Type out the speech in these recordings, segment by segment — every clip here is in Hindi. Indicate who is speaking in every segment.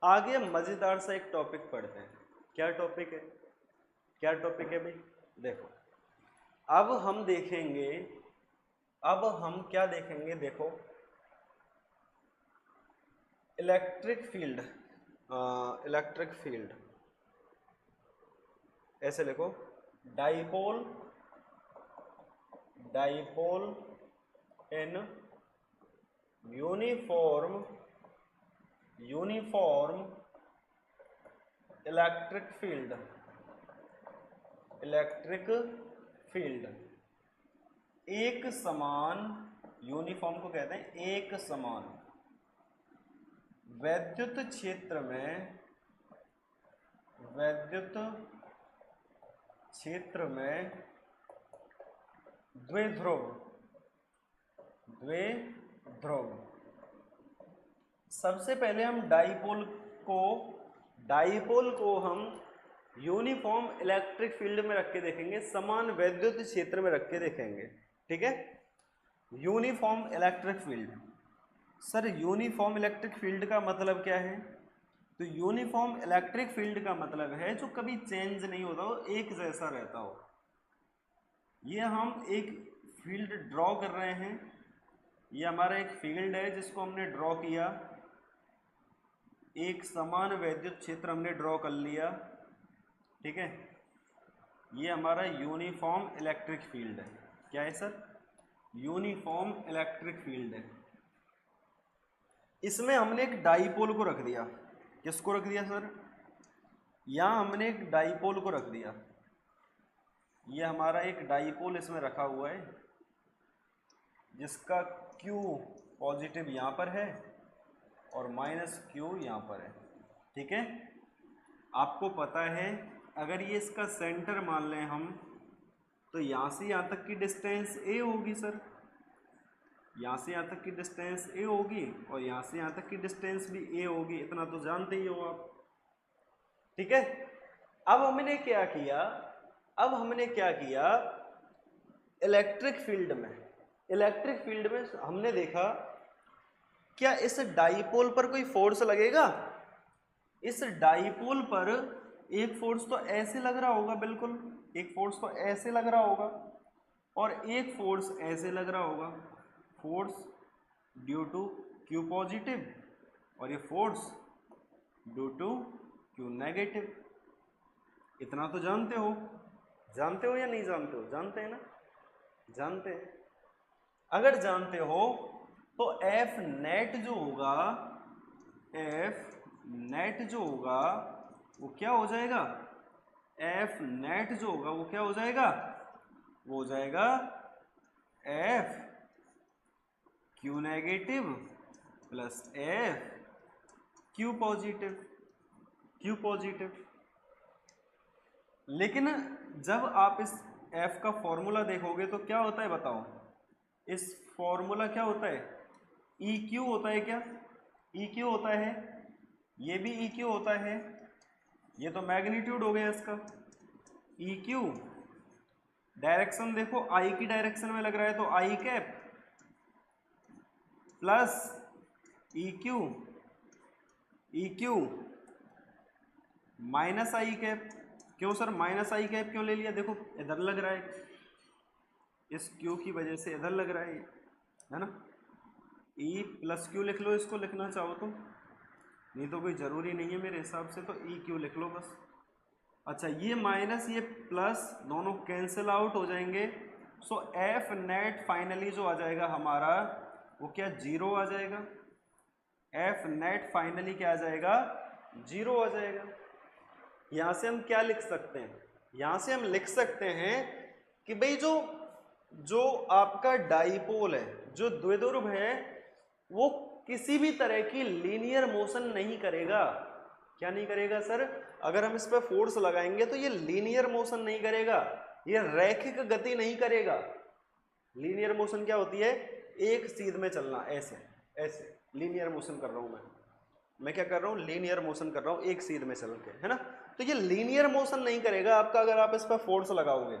Speaker 1: आगे मजेदार सा एक टॉपिक पढ़ते हैं। क्या टॉपिक है? क्या टॉपिक है भाई? देखो, अब हम देखेंगे, अब हम क्या देखेंगे, देखो इलेक्ट्रिक फील्ड। इलेक्ट्रिक फील्ड ऐसे लिखो, dipole, dipole in uniform, uniform electric field, electric field एक समान, यूनिफॉर्म को कहते हैं एक समान वैद्युत क्षेत्र में, वैद्युत क्षेत्र में द्विध्रुव, द्विध्रुव। सबसे पहले हम डाइपोल को हम यूनिफॉर्म इलेक्ट्रिक फील्ड में रख के देखेंगे, समान वैद्युत क्षेत्र में रख के देखेंगे। ठीक है, uniform electric field. Sir uniform electric field का मतलब क्या है? तो यूनिफॉर्म इलेक्ट्रिक फील्ड का मतलब है जो कभी चेंज नहीं होता हो, एक जैसा रहता हो। ये हम एक फील्ड ड्रॉ कर रहे हैं, ये हमारा एक फील्ड है जिसको हमने ड्रॉ किया, एक समान वैद्युत क्षेत्र हमने ड्रॉ कर लिया। ठीक है, ये हमारा यूनिफॉर्म इलेक्ट्रिक फील्ड है। क्या है सर? यूनिफॉर्म इलेक्ट्रिक फील्ड है। इसमें हमने एक डाइपोल को रख दिया। किसको रख दिया सर? यहाँ हमने एक डाइपोल को रख दिया। ये हमारा एक डाइपोल इसमें रखा हुआ है जिसका Q पॉजिटिव यहाँ पर है और माइनस Q यहाँ पर है। ठीक है, आपको पता है अगर ये इसका सेंटर मान लें हम, तो यहाँ से यहाँ तक की डिस्टेंस a होगी सर, यहाँ से यहाँ तक की डिस्टेंस a होगी और यहाँ से यहाँ तक की डिस्टेंस भी a होगी, इतना तो जानते ही हो आप। ठीक है, अब हमने क्या किया, अब हमने क्या किया, इलेक्ट्रिक फील्ड में, इलेक्ट्रिक फील्ड में हमने देखा क्या इस डाइपोल पर कोई फोर्स लगेगा? इस डाइपोल पर एक फोर्स तो ऐसे लग रहा होगा, बिल्कुल एक फोर्स तो ऐसे लग रहा होगा और एक फोर्स ऐसे लग रहा होगा, force due to Q positive और ये force due to Q negative. इतना तो जानते हो, जानते हो या नहीं जानते हो? जानते हैं ना, जानते हैं। अगर जानते हो तो F नेट जो होगा, F नेट जो होगा वो क्या हो जाएगा? F नेट जो होगा वो क्या हो जाएगा? वो हो जाएगा F Q negative plus F Q positive, Q positive. लेकिन जब आप इस F का फॉर्मूला देखोगे तो क्या होता है बताओ? इस फॉर्मूला क्या होता है? EQ होता है क्या? EQ होता है, ये भी EQ होता है, ये तो मैग्नीट्यूड हो गया इसका। EQ डायरेक्शन देखो I की डायरेक्शन में लग रहा है तो I cap plus EQ, EQ minus I cap. क्यों सर माइनस I कैप क्यों ले लिया? देखो इधर लग रहा है, इस Q की वजह से इधर लग रहा है ना। E प्लस Q लिख लो इसको, लिखना चाहो तो, नहीं तो कोई ज़रूरी नहीं है मेरे हिसाब से, तो EQ लिख लो बस। अच्छा, ये माइनस ये प्लस दोनों कैंसिल आउट हो जाएंगे, सो F नेट फाइनली जो आ जाएगा हमारा वो क्या? जीरो आ जाएगा। F नेट फाइनली क्या आ जाएगा? जीरो आ जाएगा। यहाँ से हम क्या लिख सकते हैं? यहाँ से हम लिख सकते हैं कि भाई जो जो आपका डाइपोल है, जो द्विध्रुव है, वो किसी भी तरह की लीनियर मोशन नहीं करेगा। क्या नहीं करेगा सर? अगर हम इस पर फोर्स लगाएंगे तो ये लीनियर मोशन नहीं करेगा, ये रैखिक गति नहीं करेगा। लीनियर मोशन क्या होती है? एक सीध में चलना, ऐसे ऐसे लीनियर मोशन कर रहा हूं मैं क्या कर रहा हूँ? लीनियर मोशन कर रहा हूँ एक सीध में चल के, है ना। तो ये लीनियर मोशन नहीं करेगा आपका अगर आप इस पर फोर्स लगाओगे।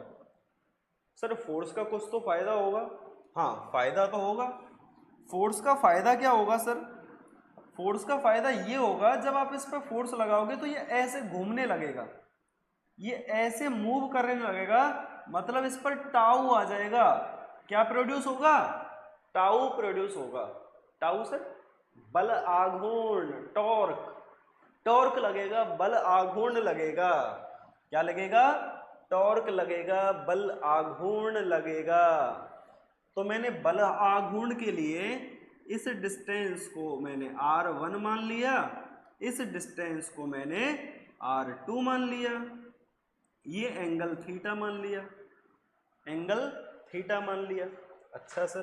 Speaker 1: सर फोर्स का कुछ तो फायदा होगा। हाँ फायदा तो होगा। फोर्स का फायदा क्या होगा सर? फोर्स का फायदा ये होगा, जब आप इस पर फोर्स लगाओगे तो ये ऐसे घूमने लगेगा, ये ऐसे मूव करने लगेगा, मतलब इस पर टाउ आ जाएगा। क्या प्रोड्यूस होगा? टाउ प्रोड्यूस होगा। टाउ सर बल आघूर्ण, टॉर्क, टॉर्क लगेगा, बल आघूर्ण लगेगा। क्या लगेगा? टॉर्क लगेगा, बल आघूर्ण लगेगा। तो मैंने बल आघूर्ण के लिए इस डिस्टेंस को मैंने r1 मान लिया, इस डिस्टेंस को मैंने r2 मान लिया, ये एंगल थीटा मान लिया, एंगल थीटा मान लिया। अच्छा सर,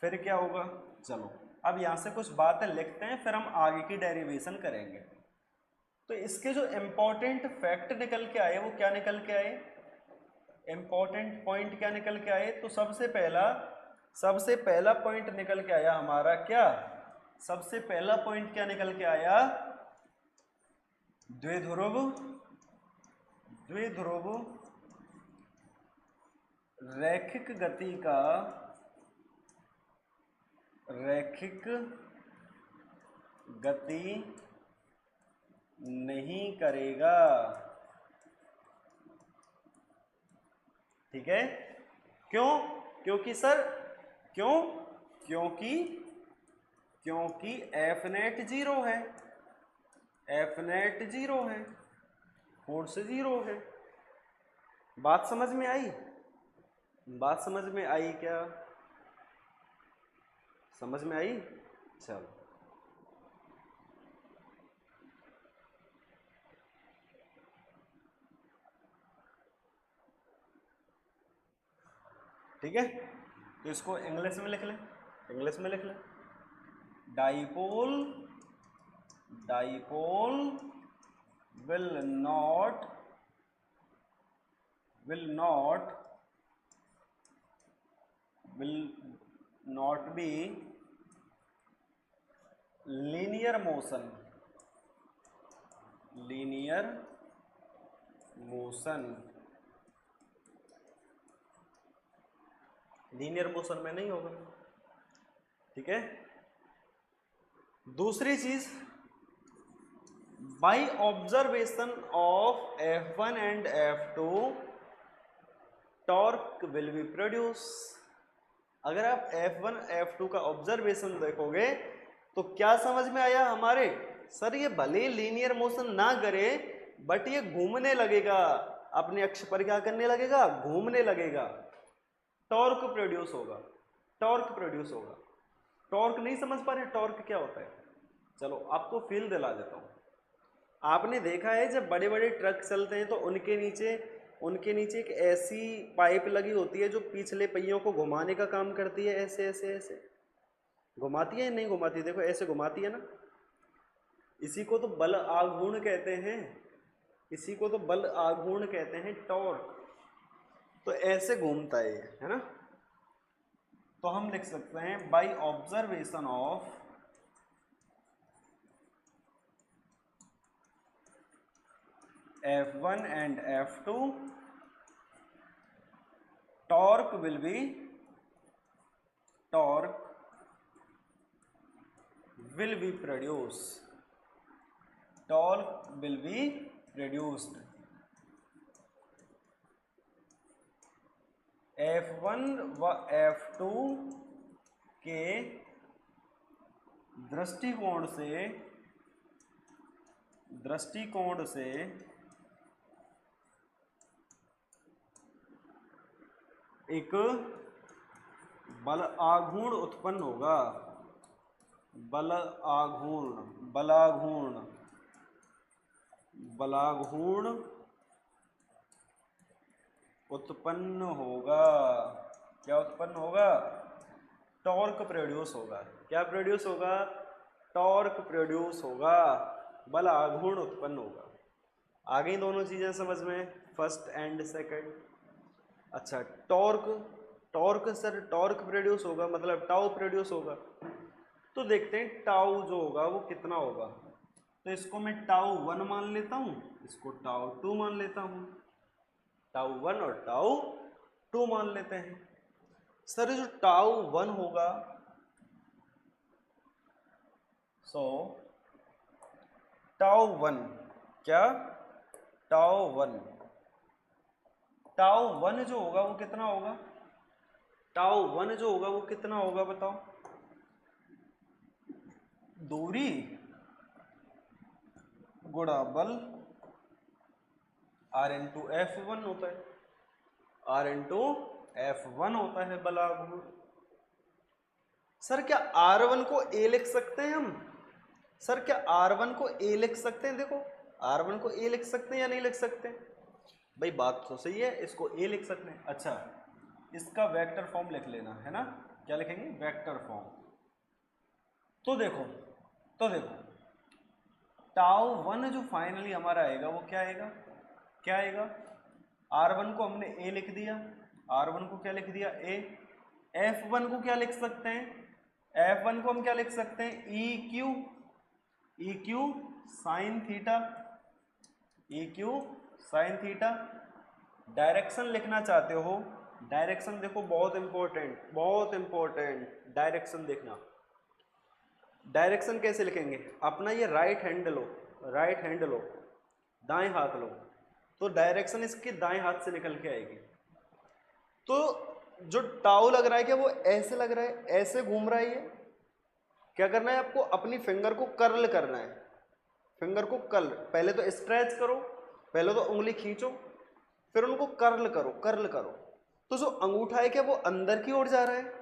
Speaker 1: फिर क्या होगा? चलो अब यहां से कुछ बातें लिखते हैं, फिर हम आगे की डेरिवेशन करेंगे। तो इसके जो इंपॉर्टेंट फैक्ट निकल के आए वो क्या निकल के आए? इंपॉर्टेंट पॉइंट क्या निकल के आए? तो सबसे पहला पॉइंट निकल के आया हमारा क्या? सबसे पहला पॉइंट क्या निकल के आया? द्विध्रुव रैखिक गति नहीं करेगा। ठीक है? क्यों? क्योंकि सर क्योंकि एफ नेट जीरो है, फोर्स जीरो है। बात समझ में आई? क्या समझ में आई? चलो ठीक है, तो इसको इंग्लिश में लिख लें। Dipole will not be linear motion में नहीं होगा। ठीक है? दूसरी चीज, by observation of F1 and F2 torque will be produce. अगर आप F1 F2 का ऑब्जर्वेशन देखोगे तो क्या समझ में आया हमारे? सर ये भले लीनियर मोशन ना करे बट ये घूमने लगेगा, अपने अक्ष पर क्या करने लगेगा? घूमने लगेगा। टॉर्क प्रोड्यूस होगा। टॉर्क नहीं समझ पा रहे टॉर्क क्या होता है? चलो आपको फील दिला देता हूं। आपने देखा है जब बड़े बड़े ट्रक चलते हैं तो उनके नीचे एक ऐसी पाइप लगी होती है जो पिछले पहियों को घुमाने का काम करती है, ऐसे ऐसे ऐसे घुमाती है, नहीं घुमाती? देखो ऐसे घुमाती है ना। इसी को तो बल आघूर्ण कहते हैं, टॉर्क। तो ऐसे घूमता है ये, है ना। तो हम लिख सकते हैं by observation of F1 and F2 torque will be produced. F1 व F2 के दृष्टिकोण से एक बल आघूर्ण उत्पन्न होगा। बलाघूर्ण उत्पन्न होगा। क्या उत्पन्न होगा? टॉर्क प्रोड्यूस होगा। क्या प्रोड्यूस होगा? टॉर्क प्रोड्यूस होगा, बल आघूर्ण उत्पन्न होगा। आ गई दोनों चीजें समझ में, फर्स्ट एंड सेकंड। अच्छा, टॉर्क सर टॉर्क प्रोड्यूस होगा मतलब टाउ प्रोड्यूस होगा। तो देखते हैं टाउ जो होगा वो कितना होगा। तो इसको मैं टाउ 1 मान लेता हूं, इसको टाउ 2 मान लेता हूं। टाउ 1 और टाउ 2 मान लेते हैं। सर जो टाउ 1 होगा, सो टाउ 1 क्या, टाउ 1 जो होगा वो कितना होगा, टाउ 1 जो होगा वो कितना होगा बताओ, दूरी गुणा बल आर इंटू F1 होता है, आर इंटू F1 होता है बल आघूर्ण। सर क्या R1 को A लिख सकते हैं हम, सर क्या R1 को A लिख सकते हैं, देखो R1 को A लिख सकते हैं या नहीं लिख सकते, भाई बात तो सही है, इसको A लिख सकते हैं। अच्छा इसका वेक्टर फॉर्म लिख लेना है ना, क्या लिखेंगे, वेक्टर फॉर्म। तो देखो टाउ 1 जो फाइनली हमारा आएगा वो क्या आएगा, क्या आएगा, R1 को हमने A लिख दिया, R1 को क्या लिख दिया A, F1 को क्या लिख सकते हैं, F1 को हम क्या लिख सकते हैं, EQ sine theta, EQ sine theta. Direction लिखना चाहते हो, डायरेक्शन देखो बहुत इंपॉर्टेंट डायरेक्शन देखना। डायरेक्शन कैसे लिखेंगे, अपना ये राइट हैंड लो, दाएं हाथ लो, तो डायरेक्शन इसके दाएं हाथ से निकल के आएगी। तो जो टाउ लग रहा है क्या वो ऐसे लग रहा है, ऐसे घूम रहा है, ये क्या करना है आपको, अपनी फिंगर को कर्ल करना है, फिंगर को कर्ल, पहले तो स्ट्रेच करो, पहले तो उंगली खींचो, फिर उनको कर्ल करो। तो जो अंगूठा है क्या वो अंदर की ओर जा रहा है,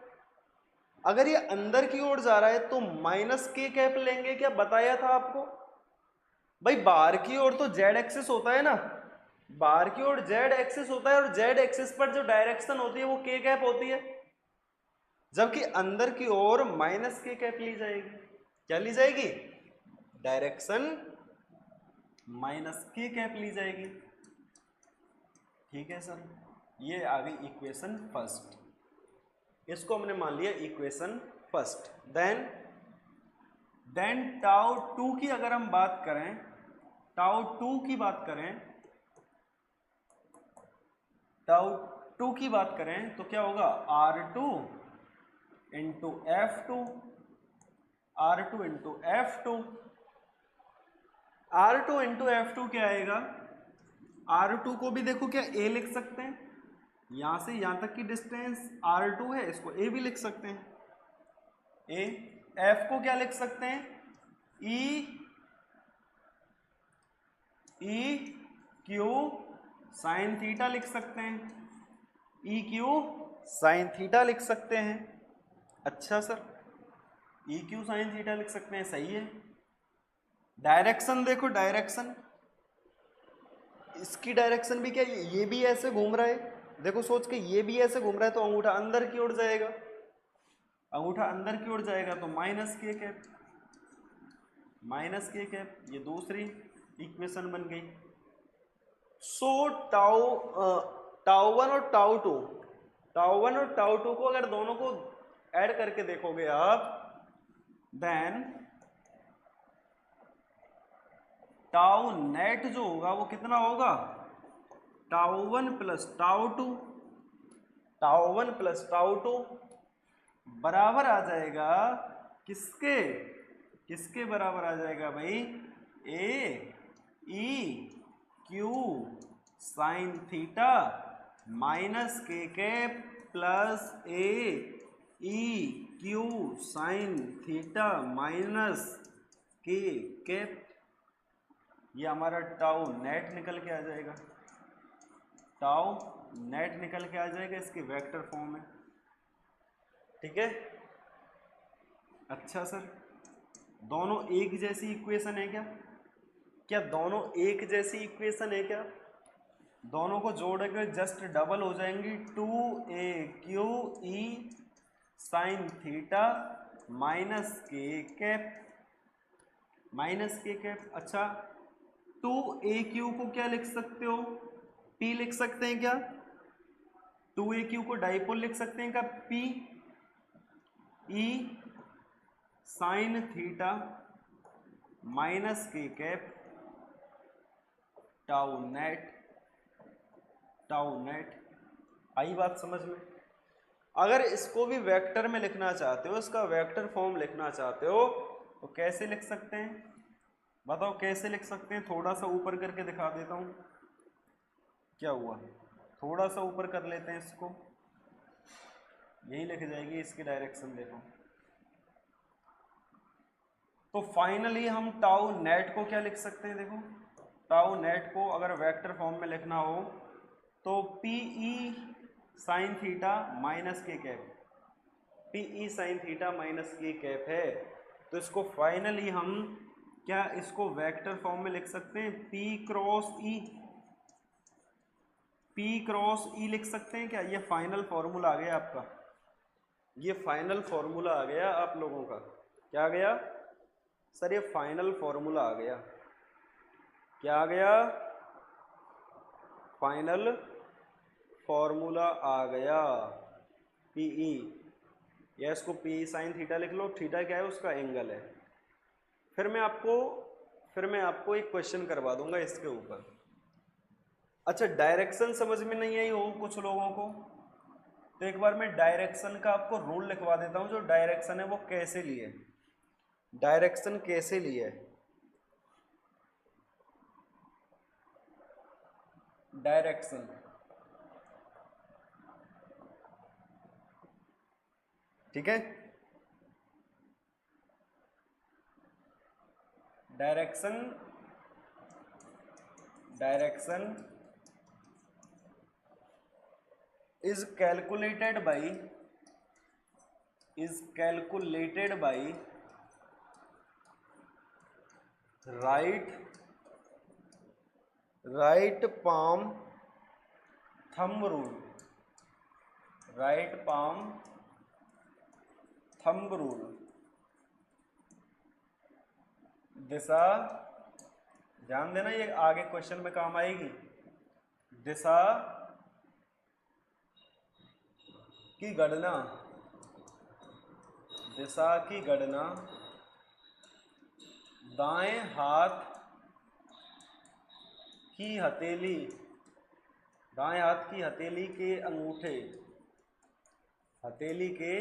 Speaker 1: अगर ये अंदर की ओर जा रहा है तो माइनस के कैप लेंगे, क्या बताया था आपको भाई, बाहर की ओर तो जेड एक्सिस होता है ना, बाहर की ओर जेड एक्सिस होता है और जेड एक्सिस पर जो डायरेक्शन होती है वो के कैप होती है, जबकि अंदर की ओर माइनस के कैप ली जाएगी, क्या ली जाएगी, डायरेक्शन माइनस के कैप ली जाएगी। ठीक है सर, ये आ गई इक्वेशन फर्स्ट, इसको हमने मान लिया इक्वेशन फर्स्ट। देन टाउ 2 की अगर हम बात करें, टाउ 2 की बात करें तो क्या होगा, R2 into F2, R2 into F2 क्या आएगा, R2 को भी देखो क्या A लिख सकते हैं, यहां से यहां तक की डिस्टेंस R2 है, इसको A भी लिख सकते हैं, A। F को क्या लिख सकते हैं, E क्यू साइन थीटा लिख सकते हैं, E क्यू साइन थीटा लिख सकते हैं। अच्छा sir, E Q sine theta लिख सकते हैं, सही है। डायरेक्शन देखो, डायरेक्शन इसकी डायरेक्शन भी क्या, ये भी ऐसे घूम रहा है, देखो सोच के, ये भी ऐसे घूम रहा है, तो अंगूठा अंदर की ओर जाएगा, तो माइनस के कैप, ये दूसरी इक्वेशन बन गई। सो टाउ 1 और टाउ 2 को अगर दोनों को ऐड करके देखोगे आप, देन टाउ नेट जो होगा वो कितना होगा, टाउ 1 प्लस टाउ 2 बराबर आ जाएगा किसके बराबर आ जाएगा भाई, E Q sine theta minus k cap plus E Q sine theta minus k cap, ये हमारा टाउ नेट निकल के आ जाएगा, इसके वेक्टर फॉर्म में। ठीक है, अच्छा सर, दोनों एक जैसी इक्वेशन है क्या दोनों एक जैसी इक्वेशन है क्या, दोनों को जोड़ेंगे जस्ट डबल हो जाएंगी, 2AQE sign theta minus k cap. अच्छा 2AQ को क्या लिख सकते हो, P लिख सकते हैं क्या, 2AQ को डाइपोल लिख सकते हैं क्या, PE sign theta minus k cap tau net. आई बात समझ में। अगर इसको भी वेक्टर में लिखना चाहते हो, इसका वेक्टर फॉर्म लिखना चाहते हो, तो कैसे लिख सकते हैं, बताओ कैसे लिख सकते हैं? थोड़ा सा ऊपर करके दिखा देता हूँ। क्या हुआ, थोड़ा सा ऊपर कर लेते हैं इसको, यही लिख जाएगी इसकी डायरेक्शन। देखो तो फाइनली हम टाउ नेट को क्या लिख सकते हैं? देखो टाउ नेट को अगर वेक्टर फॉर्म में लिखना हो तो P E sine theta minus k cap, P E sine theta minus k cap है। तो इसको फाइनली हम क्या इसको वेक्टर फॉर्म में लिख सकते हैं? पी क्रॉस ई, पी क्रॉस ई लिख सकते हैं क्या? ये फाइनल फॉर्मूला आ गया आपका, ये फाइनल फॉर्मूला आ गया आप लोगों का। क्या आ गया सर? ये फाइनल फॉर्मूला आ गया। क्या आ गया? फाइनल फॉर्मूला आ गया पीई, या इसको पी साइन थीटा लिख लो। थीटा क्या है? उसका एंगल है। फिर मैं आपको एक क्वेश्चन करवा दूंगा इसके ऊपर। अच्छा, डायरेक्शन समझ में नहीं आई हो कुछ लोगों को, तो एक बार मैं डायरेक्शन का आपको रूल लिखवा देता हूं। जो डायरेक्शन है वो कैसे लिए, डायरेक्शन कैसे लिए? डायरेक्शन, ठीक है, direction is calculated by right palm thumb rule, right palm thumb rule। दिशा, ध्यान देना ये आगे क्वेश्चन में काम आएगी। दिशा की गणना, दिशा की गणना दाएं हाथ की हथेली, दाएं हाथ की हथेली के अंगूठे, हथेली के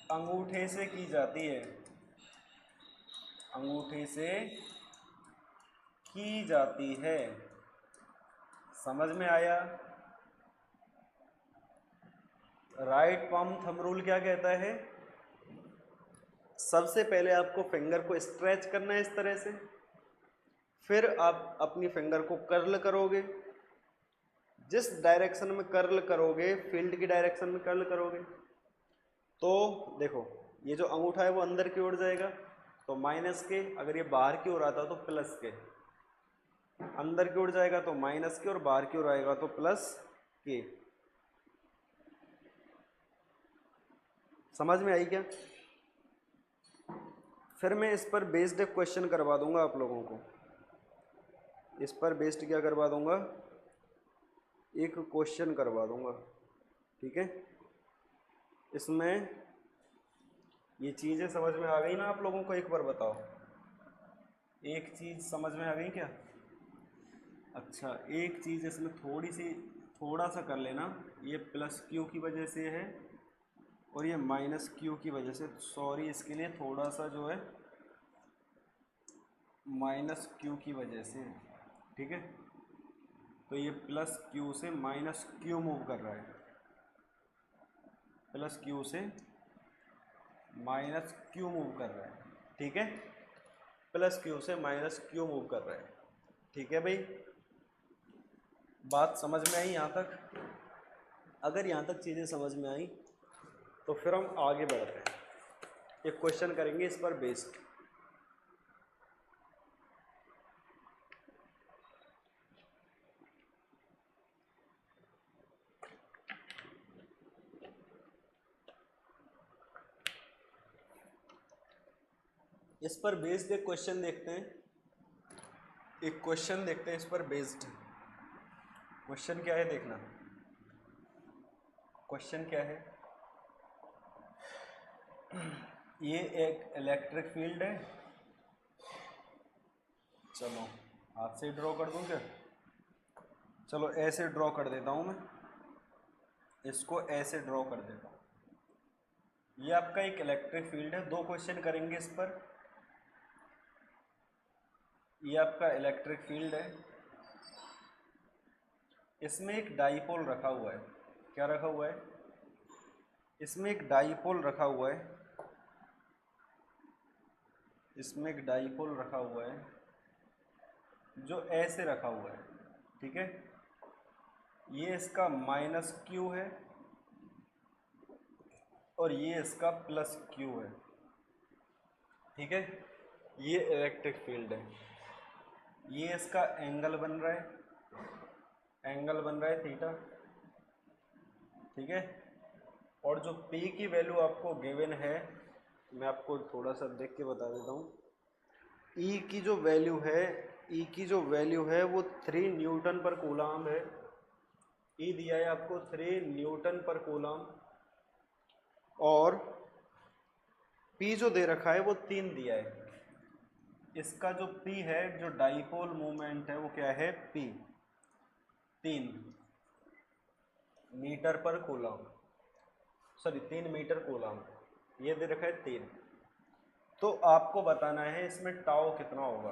Speaker 1: अंगूठे से की जाती है, अंगूठे से की जाती है। समझ में आया? राइट पाम थंब रूल क्या कहता है? सबसे पहले आपको फिंगर को स्ट्रेच करना है इस तरह से, फिर आप अपनी फिंगर को कर्ल करोगे। जिस डायरेक्शन में कर्ल करोगे, फील्ड की डायरेक्शन में कर्ल करोगे, तो देखो ये जो अंगूठा है वो अंदर की ओर जाएगा तो माइनस के, अगर ये बाहर की ओर आता तो प्लस के, अंदर की ओर जाएगा तो माइनस के और बाहर की ओर आएगा तो प्लस के। समझ में आई क्या? फिर मैं इस पर बेस्ड एक क्वेश्चन करवा दूंगा आप लोगों को। इस पर बेस्ड क्या करवा दूंगा? एक क्वेश्चन करवा दूंगा, ठीक है। इसमें ये चीज़ें समझ में आ गई ना आप लोगों को? एक बार बताओ, एक चीज़ समझ में आ गई क्या? अच्छा, एक चीज़ इसमें थोड़ा सा कर लेना। ये प्लस क्यू की वजह से है और ये माइनस क्यू की वजह से, सॉरी इसके लिए, थोड़ा सा जो है माइनस क्यू की वजह से, ठीक है। तो ये प्लस क्यू से माइनस क्यू मूव कर रहा है, प्लस क्यू से माइनस क्यू मूव कर रहा है, ठीक है। प्लस क्यू से माइनस क्यू मूव कर रहा है, ठीक है भाई। बात समझ में आई यहाँ तक? अगर यहाँ तक चीज़ें समझ में आई तो फिर हम आगे बढ़ते हैं, एक क्वेश्चन करेंगे इस पर बेस्ड। इस पर बेस्ड एक क्वेश्चन देखते हैं, एक क्वेश्चन देखते हैं इस पर बेस्ड। क्वेश्चन क्या है देखना, क्वेश्चन क्या है? ये एक इलेक्ट्रिक फील्ड है, चलो हाथ से ड्रॉ कर दूं क्या? चलो ऐसे ड्रॉ कर देता हूं मैं, इसको ऐसे ड्रॉ कर देता हूं। ये आपका एक इलेक्ट्रिक फील्ड है, 2 क्वेश्चन करेंगे इस पर। ये आपका इलेक्ट्रिक फील्ड है, इसमें एक डाइपोल रखा हुआ है। क्या रखा हुआ है? इसमें एक डाइपोल रखा हुआ है, इसमें एक डाइपोल रखा हुआ है जो ऐसे रखा हुआ है, ठीक है। ये इसका माइनस क्यू है और ये इसका प्लस क्यू है, ठीक है। ये इलेक्ट्रिक फील्ड है, ये इसका एंगल बन रहा है, एंगल बन रहा है थीटा, ठीक है। और जो P की वैल्यू आपको गिवन है, मैं आपको थोड़ा सा देख के बता देता हूँ। E की जो वैल्यू है, E की जो वैल्यू है वो 3 न्यूटन पर कूलम है। E दिया है आपको 3 न्यूटन पर कूलम, और P जो दे रखा है वो 3 दिया है। इसका जो P है, जो डाइपोल मोमेंट है, वो क्या है? P 3 मीटर पर कूलम, सॉरी 3 मीटर कूलम, ये दे रखा है 3। तो आपको बताना है इसमें टाउ कितना होगा,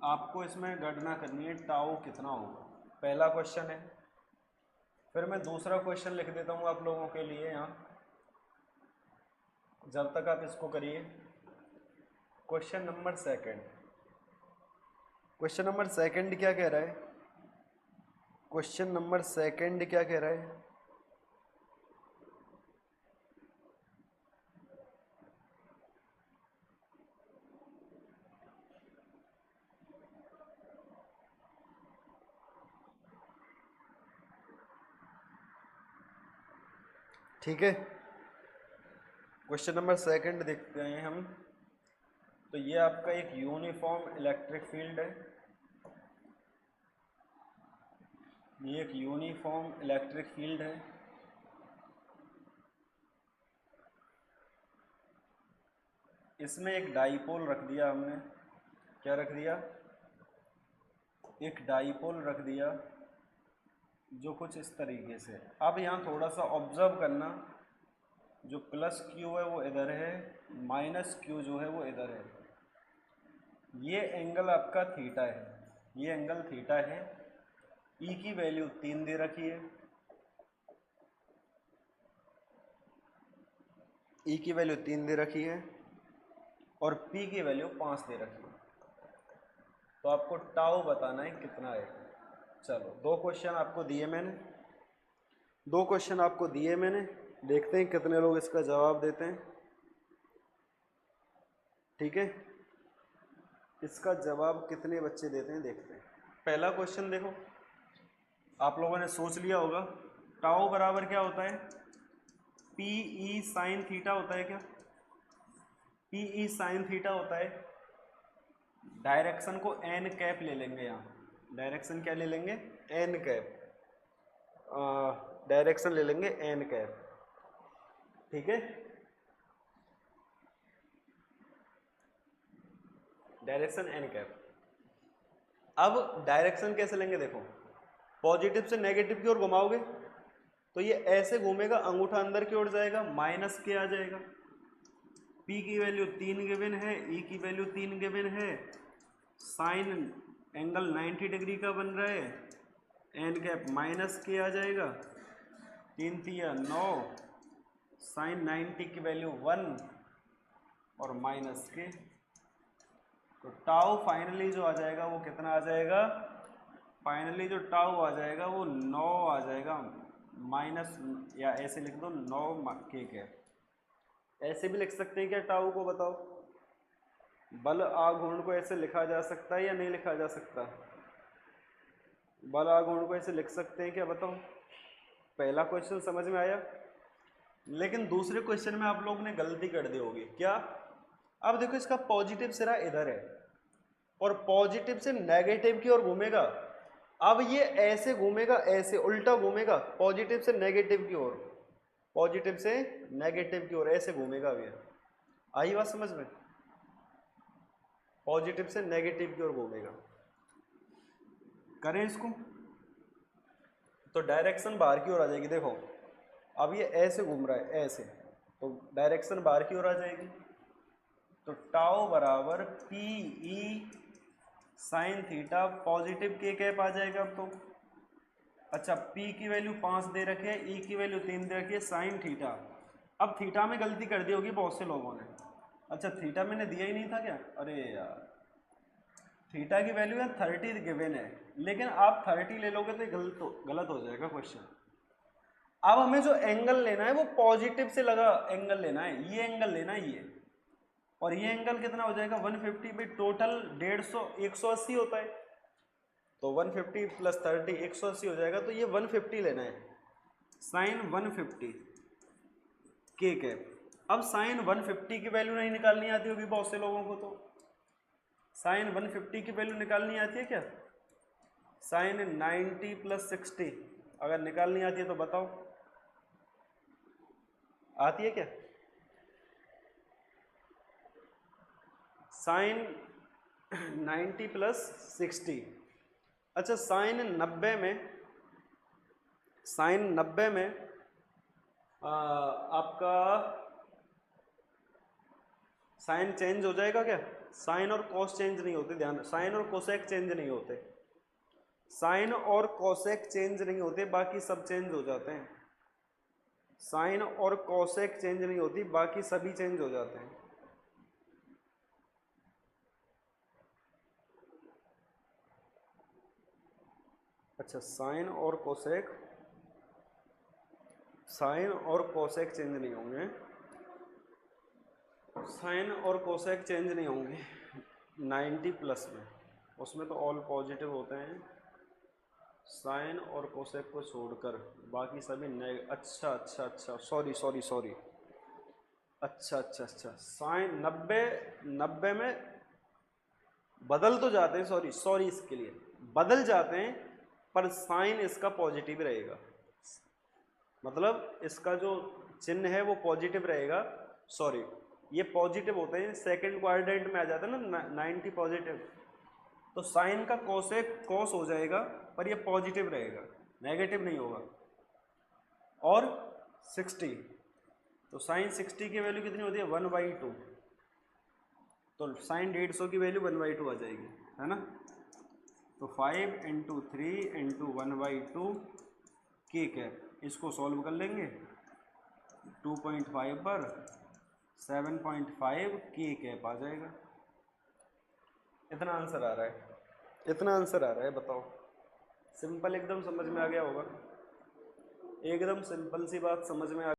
Speaker 1: आपको इसमें गणना करनी है टाउ कितना होगा, पहला क्वेश्चन है। फिर मैं दूसरा क्वेश्चन लिख देता हूँ आप लोगों के लिए यहाँ, जब तक आप इसको करिए। Question number second, question number second क्या कह रहा है? क्वेश्चन नंबर सेकंड क्या कह रहा है? ठीक है, क्वेश्चन नंबर सेकंड देखते हैं हम। तो ये आपका एक यूनिफॉर्म इलेक्ट्रिक फील्ड है, ये एक यूनिफॉर्म इलेक्ट्रिक फील्ड है। इसमें एक डाइपोल रख दिया हमने, क्या रख दिया? एक डाइपोल रख दिया जो कुछ इस तरीके से। अब यहाँ थोड़ा सा ऑब्जर्व करना, जो प्लस क्यू है वो इधर है, माइनस क्यू जो है वो इधर है। ये एंगल आपका थीटा है, ये एंगल थीटा है। ई की वैल्यू 3 दे रखी है, ई की वैल्यू 3 दे रखी है, और पी की वैल्यू 5 दे रखी है। तो आपको टाउ बताना है कितना है। चलो 2 क्वेश्चन आपको दिए मैंने, 2 क्वेश्चन आपको दिए मैंने, देखते हैं कितने लोग इसका जवाब देते हैं, ठीक है। इसका जवाब कितने बच्चे देते हैं देखते हैं। पहला क्वेश्चन देखो, आप लोगों ने सोच लिया होगा टाउ बराबर क्या होता है? पी ई साइन थीटा होता है क्या? पी ई साइन थीटा होता है। डायरेक्शन को एन कैप ले लेंगे, यहाँ डायरेक्शन क्या ले लेंगे? एन कैप, डायरेक्शन ले लेंगे एन कैप, ठीक है। Direction N cap. अब डायरेक्शन कैसे लेंगे देखो, पॉजिटिव से नेगेटिव की ओर घुमाओगे तो ये ऐसे घूमेगा, अंगूठा अंदर की ओर जाएगा, माइनस के आ जाएगा। P की वैल्यू 3 गिवन है, E की वैल्यू 3 गिवन है, साइन एंगल 90 डिग्री का बन रहा है, एन कैप माइनस के आ जाएगा, 3 तिया 9, साइन 90 की वैल्यू 1 और माइनस के। तो टाउ फाइनली जो आ जाएगा वो कितना आ जाएगा? फाइनली जो टाउ आ जाएगा वो 9 आ जाएगा, माइनस, या ऐसे लिख दो 9 के कैप। ऐसे भी लिख सकते हैं क्या टाउ को? बताओ, बल आघूर्ण को ऐसे लिखा जा सकता है या नहीं लिखा जा सकता? बल आघूर्ण को ऐसे लिख सकते हैं क्या? बताओ। पहला क्वेश्चन समझ में आया, लेकिन दूसरे क्वेश्चन में आप लोगों ने गलती कर दी होगी। क्या? अब देखो, इसका पॉजिटिव सिरा इधर है और पॉजिटिव से नेगेटिव की ओर घूमेगा। अब ये ऐसे घूमेगा, ऐसे उल्टा घूमेगा, पॉजिटिव से नेगेटिव की ओर, पॉजिटिव से नेगेटिव की ओर ऐसे घूमेगा। अब ये आई बात समझ में? पॉजिटिव से नेगेटिव की ओर घूमेगा। करें इसको तो डायरेक्शन बाहर की ओर आ जाएगी। देखो अब ये ऐसे घूम रहा है, ऐसे, तो डायरेक्शन बाहर की ओर आ जाएगी। तो टाउ बराबर P E sine theta positive के कैप आ जाएगा अब तो। अच्छा, पी की वैल्यू 5 दे रखी है, ई की वैल्यू 3 दे रखी है, साइन थीटा। अब थीटा में गलती कर दी होगी बहुत से लोगों ने। अच्छा, थीटा मैंने दिया ही नहीं था क्या? अरे यार, थीटा की वैल्यू है 30 गिवन है, लेकिन आप 30 ले लोगे तो गलत हो जाएगा क्वेश्चन। अब हमें जो एंगल लेना है वो पॉजिटिव से लगा एंगल लेना है, ये एंगल लेना है ये। और ये एंगल कितना हो जाएगा? 150 भी, टोटल 150 180 होता है। तो 150 प्लस 30 180 हो जाएगा। तो ये 150 लेना है, साइन 150 के कैप। अब साइन 150 की वैल्यू नहीं निकालनी आती होगी बहुत से लोगों को। तो साइन 150 की वैल्यू निकालनी आती है क्या? साइन 90 प्लस 60 अगर निकालनी आती है तो बताओ, आती है क्या? Sine 90 plus 60। अच्छा, साइन 90 में आपका साइन चेंज हो जाएगा क्या? साइन और कॉस चेंज नहीं होते, ध्यान, साइन और कोसेक चेंज नहीं होते। साइन और कोसेक चेंज नहीं होते, बाकी सब चेंज हो जाते हैं। साइन और कोसेक चेंज नहीं होती, बाकी सभी चेंज हो जाते हैं। अच्छा, साइन और कोसेक चेंज नहीं होंगे, साइन और कोसेक चेंज नहीं होंगे 90 प्लस में, उसमें तो ऑल पॉजिटिव होते हैं। साइन और कोसेक को छोड़कर बाकी सभी अच्छा, सॉरी। अच्छा, साइन 90 में बदल तो जाते हैं, सॉरी इसके लिए बदल जाते हैं, पर साइन इसका पॉजिटिव रहेगा। मतलब इसका जो चिन्ह है वो पॉजिटिव रहेगा। सॉरी, ये पॉजिटिव होते हैं, सेकंड क्वाड्रेंट में आ जाता है ना 90 पॉजिटिव। तो साइन का कोसेक कॉस हो जाएगा, पर ये पॉजिटिव रहेगा, नेगेटिव नहीं होगा। और 60, तो साइन 60 की वैल्यू कितनी होती है? 1/2। तो साइन 150 की वैल्यू 1/2 आ जाएगी, है ना। तो 5 × 3 × 1/2 के कैप, इसको सॉल्व कर लेंगे। 2.5 पर 7.5 के कैप आ जाएगा। इतना आंसर आ रहा है, बताओ। सिंपल, एकदम समझ में आ गया होगा, एकदम सिंपल सी बात समझ में आ